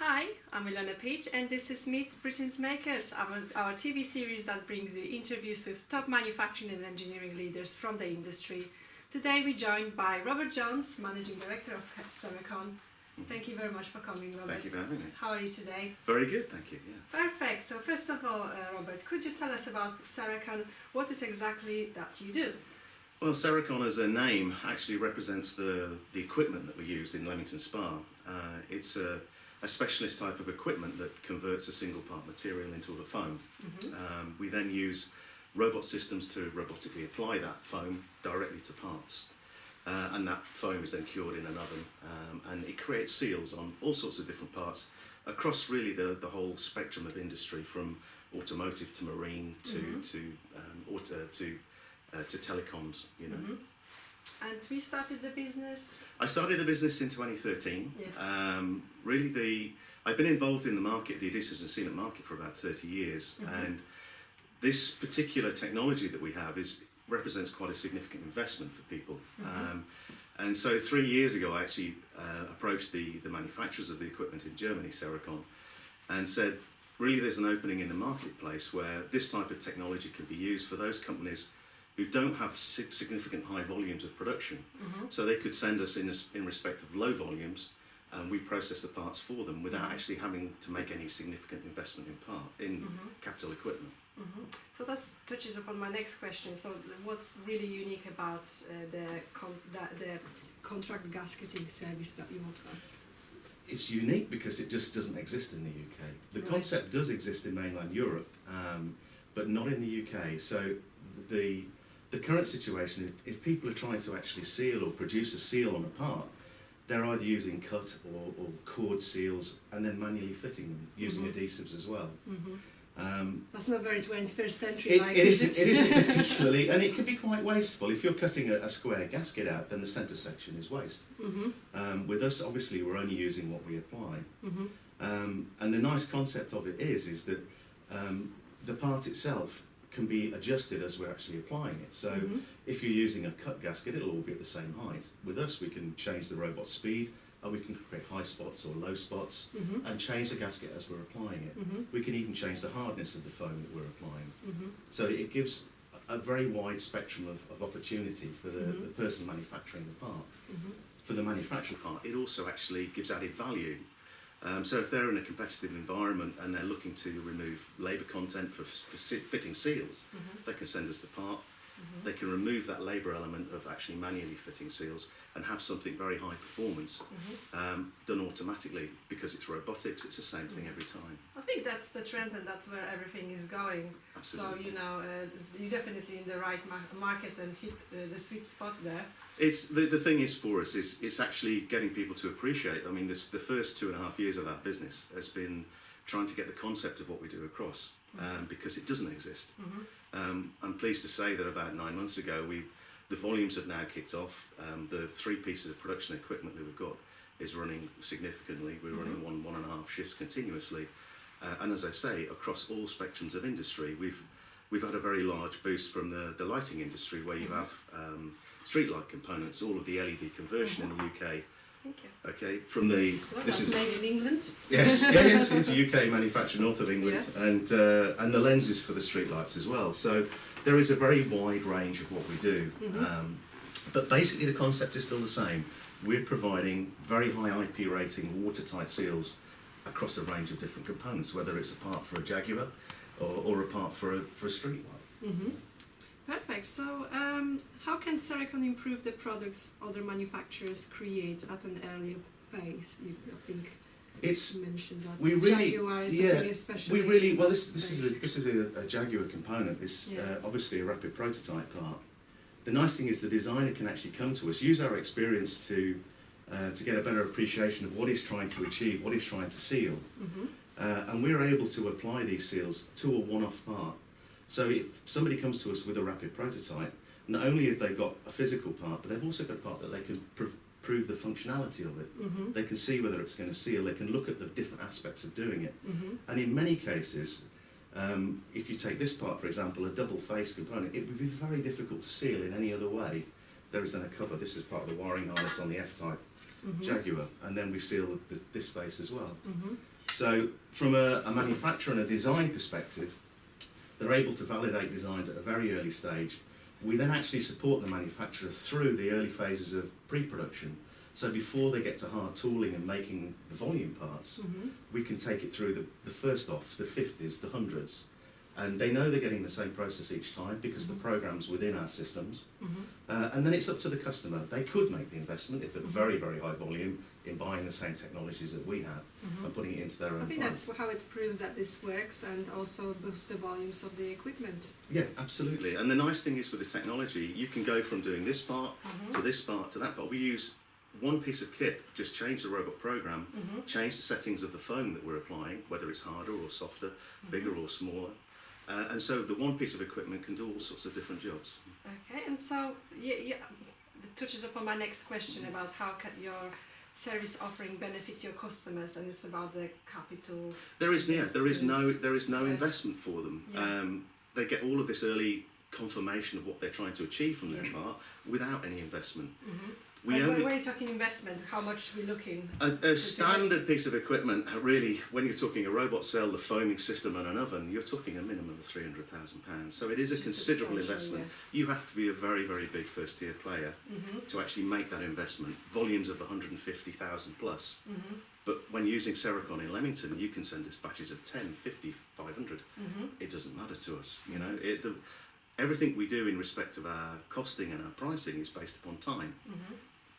Hi, I'm Ilona Pitt, and this is Meet Britain's Makers, our TV series that brings you interviews with top manufacturing and engineering leaders from the industry. Today we're joined by Robert Jones, Managing Director of CeraCon. Thank you very much for coming, Robert. Thank you for having me. How are you today? Very good, thank you. Yeah. Perfect. So first of all, Robert, could you tell us about CeraCon? What is exactly that you do? Well, CeraCon as a name actually represents the equipment that we use in Leamington Spa. It's a specialist type of equipment that converts a single part material into the foam. We then use robot systems to robotically apply that foam directly to parts. And that foam is then cured in an oven, and it creates seals on all sorts of different parts across really the whole spectrum of industry, from automotive to marine to telecoms, you know. And we started the business? I started the business in 2013. Yes. I've been involved in the market, the adhesives and sealant market, for about 30 years, and this particular technology that we have represents quite a significant investment for people. And so 3 years ago I actually approached the manufacturers of the equipment in Germany, CeraCon, and said, really there's an opening in the marketplace where this type of technology can be used for those companies who don't have significant high volumes of production. So they could send us in respect of low volumes, and we process the parts for them without actually having to make any significant investment in capital equipment. So that touches upon my next question. So what's really unique about the contract gasketing service that you offer? It's unique because it just doesn't exist in the UK. The concept does exist in mainland Europe, but not in the UK. So the current situation, if people are trying to actually seal or produce a seal on a part, they're either using cut or cord seals and then manually fitting them using adhesives as well. That's not very 21st century. It isn't particularly, and it can be quite wasteful. If you're cutting a square gasket out, then the centre section is waste. With us, obviously, we're only using what we apply. And the nice concept of it is that the part itself can be adjusted as we're actually applying it. So if you're using a cut gasket, it'll all be at the same height. With us, we can change the robot speed, and we can create high spots or low spots, and change the gasket as we're applying it. We can even change the hardness of the foam that we're applying. So it gives a very wide spectrum of opportunity for the person manufacturing the part. For the manufacturing part, it also actually gives added value. So if they're in a competitive environment and they're looking to remove labour content for fitting seals, they can send us the part. They can remove that labour element of actually manually fitting seals and have something very high performance done automatically, because it's robotics. It's the same thing every time. I think that's the trend, and that's where everything is going. Absolutely. So you're definitely in the right market and hit the sweet spot there. It's the thing is, for us, it's actually getting people to appreciate. I mean, the first 2.5 years of our business has been trying to get the concept of what we do across, because it doesn't exist. I'm pleased to say that about 9 months ago, the volumes have now kicked off. The 3 pieces of production equipment that we've got is running significantly. We're running 1.5 shifts continuously, and as I say, across all spectrums of industry, we've had a very large boost from the lighting industry, where you have streetlight components, all of the LED conversion in the UK. Thank you. Okay, This is made in England. Yes, it's a UK manufacturer, north of England, Yes. and the lenses for the streetlights as well. So there is a very wide range of what we do, but basically the concept is still the same. We're providing very high IP rating, watertight seals across a range of different components, whether it's a part for a Jaguar or a part for a streetlight. Perfect. So how can CeraCon improve the products other manufacturers create at an earlier phase? I think It's mentioned that we really, Jaguar is yeah, something especially. we really, well, this is a Jaguar component. It's obviously a rapid prototype part. The nice thing is the designer can actually come to us, use our experience to get a better appreciation of what he's trying to achieve, what he's trying to seal, and we're able to apply these seals to a one-off part. So if somebody comes to us with a rapid prototype, not only have they got a physical part, but they've also got a part that they can prove the functionality of it. They can see whether it's going to seal. They can look at the different aspects of doing it. And in many cases, if you take this part, for example, a double face component, it would be very difficult to seal in any other way. There is then a cover. This is part of the wiring harness on the F-type Jaguar, and then we seal this face as well. So from a manufacturer and a design perspective, they're able to validate designs at a very early stage. We then actually support the manufacturer through the early phases of pre-production. So before they get to hard tooling and making the volume parts, we can take it through the first off, the 50s, the 100s. And they know they're getting the same process each time because the program's within our systems. And then it's up to the customer. They could make the investment if they're very, very high volume in buying the same technologies that we have and putting it into their own I think plant. that's how it proves that this works and also boosts the volumes of the equipment. Yeah, absolutely. And the nice thing is with the technology, you can go from doing this part to this part to that part. We use one piece of kit, just change the robot program, change the settings of the foam that we're applying, whether it's harder or softer, bigger or smaller. And so the one piece of equipment can do all sorts of different jobs. Okay, and so it touches upon my next question about how can your service offering benefit your customers, and it's about the capital. There is no Yes. investment for them. Yeah. They get all of this early confirmation of what they're trying to achieve from their Yes. part without any investment. And when you're talking investment, how much are we looking? A standard piece of equipment, really, when you're talking a robot cell, the foaming system and an oven, you're talking a minimum of £300,000. So it is a Which is considerable substantial, investment. yes. You have to be a very, very big first tier player to actually make that investment. Volumes of 150,000 plus. But when using CeraCon in Leamington, you can send us batches of 10, 50, 500. It doesn't matter to us. You know, everything we do in respect of our costing and our pricing is based upon time.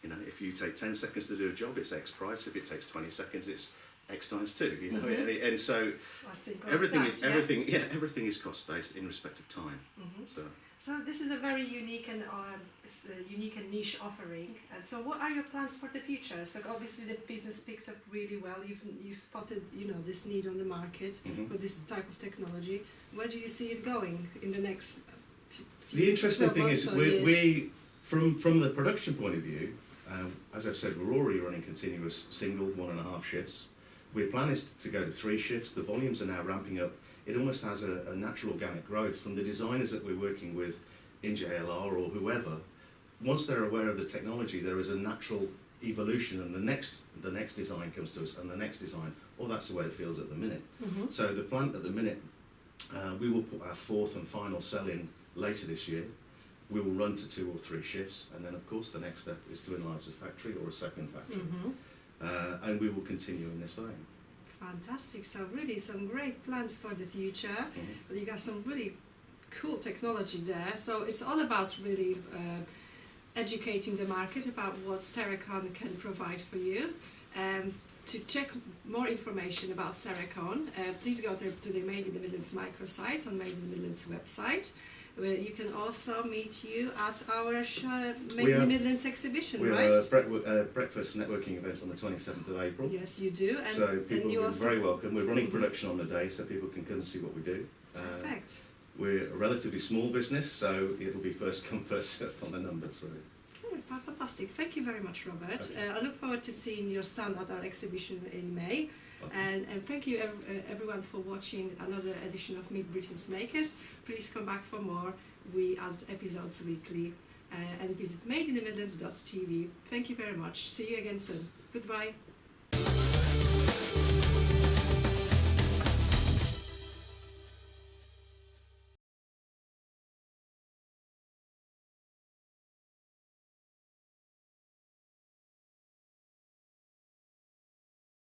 You know, if you take 10 seconds to do a job, it's X price. If it takes 20 seconds, it's X times 2. You know, and so everything is cost based in respect of time. So this is a very unique and niche offering. And so, what are your plans for the future? So obviously, the business picked up really well. You've spotted, this need on the market for this type of technology. Where do you see it going in the next few The interesting thing months is, or years? we from the production point of view, as I've said, we're already running continuous single 1.5 shifts. Our plan is to go to 3 shifts. The volumes are now ramping up. It almost has a natural organic growth from the designers that we're working with in JLR or whoever. Once they're aware of the technology, there is a natural evolution, and the next design comes to us, and the next design. Well, that's the way it feels at the minute. So the plant at the minute, we will put our 4th and final cell in later this year. We will run to 2 or 3 shifts, and then of course the next step is to enlarge the factory or a second factory, and we will continue in this vein. Fantastic. So really some great plans for the future. You got some really cool technology there. So it's all about really educating the market about what CeraCon can provide for you. To check more information about CeraCon, please go to the Made in the Midlands microsite on Made in the Midlands website. Where you can also meet you at our Made in the Midlands exhibition, right? We have a breakfast networking event on the 27th of April. Yes, you do. And, so people are are very welcome. We're running production on the day, so people can come and see what we do. Perfect. We're a relatively small business, so it'll be first come, first served on the numbers, really. Oh, fantastic. Thank you very much, Robert. Okay. I look forward to seeing your stand at our exhibition in May. Okay. And thank you everyone for watching another edition of Meet Britain's Makers. Please come back for more. We add episodes weekly and visit madeinthemidlands.tv. Thank you very much. See you again soon. Goodbye.